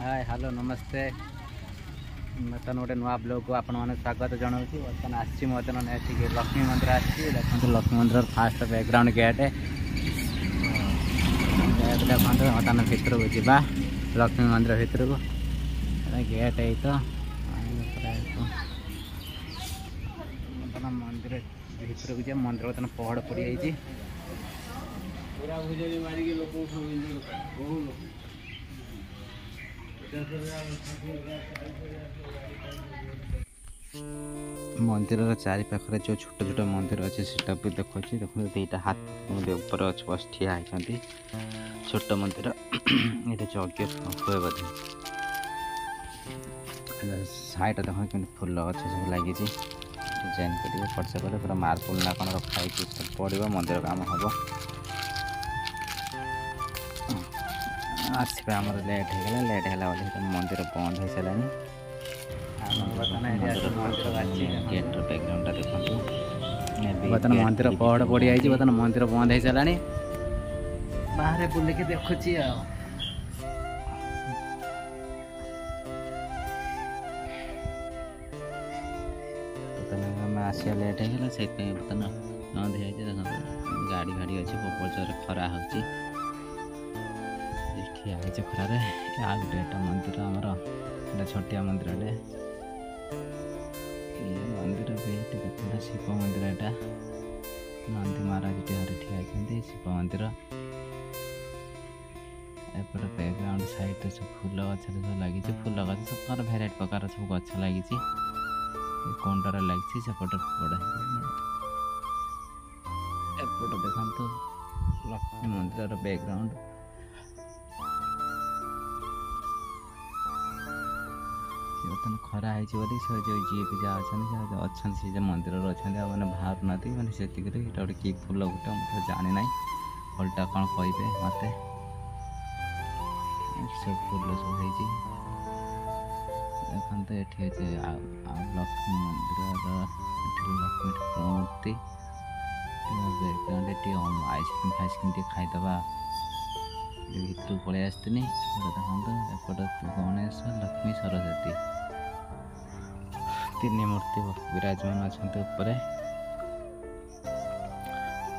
Hi hello नमस्ते बर्तमान गोटे नुआ ब्लॉग को आपण मैंने स्वागत जनाऊँ। बर्तमान आसी बर्तमान लक्ष्मी मंदिर आसी देखते लक्ष्मी मंदिर फास्ट बैकग्राउंड गेट देखते बर्तमान भितर को जा लक्ष्मी मंदिर भितर को गेट है तो बर्तमान मंदिर भितर को जा मंदिर बर्तमान पहड़ पड़ जाइए मंदिर चारि पाखे जो छोट छोट मंदिर अच्छे से भी देखा देखो दुईटा हाथ ऊपर अच्छे बस ठिया होती छोट मंदिर ये यज्ञ हुए बोधे साइड देख कि फुल अच्छे सब लगी डिजाइन करेंगे खर्च करें पूरा मार्बल ना कौन रखाई सब पड़ो मंदिर काम हम आसपा आम लेट हो मंदिर बंद हो सारा गेट बैकग्राउंड देखो बर्तमान मंदिर पहड़ पड़ जाइए बर्तमान मंदिर बंद हो सारा बाहर बुलिक देखुची आसिया लेट होगा से बर्तमान बंद हो जाए गाड़ी गाड़ी अच्छे प्रबल जोर खरा हो ठिया खरार आ गोटे मंदिर आमर छोटिया मंदिर मंदिर भी शिव मंदिर यहाँ नंदी महाराज टे ठिया शिव मंदिर एपटे बैकग्राउंड साइड सब फूल गछ सब लगी फूल गछ सब प्रकार भेराइट प्रकार सब गछ लगी कंडार लगी सेपटे पड़े एपटे देखते लक्ष्मी मंदिर बैकग्राउंड बर्तमान खरा है जो जी भी जहाँ अच्छा से मंदिर अच्छा मैंने बाहर ना मैंने से गोटे कि फूल गोटे मुझे जानी ना फलटा कौन कहे मत सब फूल सब देखते ये लक्ष्मी मंदिर लक्ष्मी ठाकुर मूर्ति बैकग्राउंड आइसक्रीम फाइसक्रीम टे खाईदे भर पलि आसनी देखते एपटे गणेश लक्ष्मी सरस्वती तीन मूर्ति विराजमान अच्छा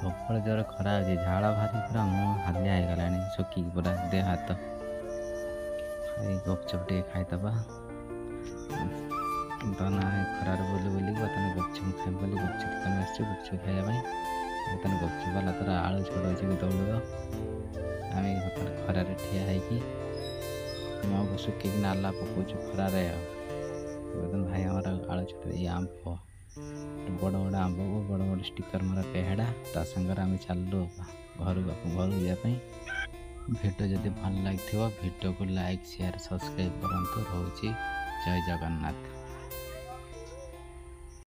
प्रबल जोर खरा हो झाड़ भारी पूरा मुँह हालिया हो गला सुखी पूरा देह हाथ गपचप टे खाईदे दना खरार बुली बुली बर्तमान गपचुप खाई बोली गपचुप दुकान आसुपचुप खाइबा बर्तमान गपचुप वाला तार आलू छड़ाई दौड़ आम बर्तमान खरार ठिया हो सुखी नाला पकाचु खरार बर्तमान भाई हमारा आलू छड़ा ये आंब बड़ बड़ आंब को बड़ बड़ स्टिकर मारा पेहड़ा ता संगे आम चलू घर जावाई भिडियो जदि भल लगी भिडियो को लाइक शेयर सब्सक्राइब करते रोचे जय जगन्नाथ।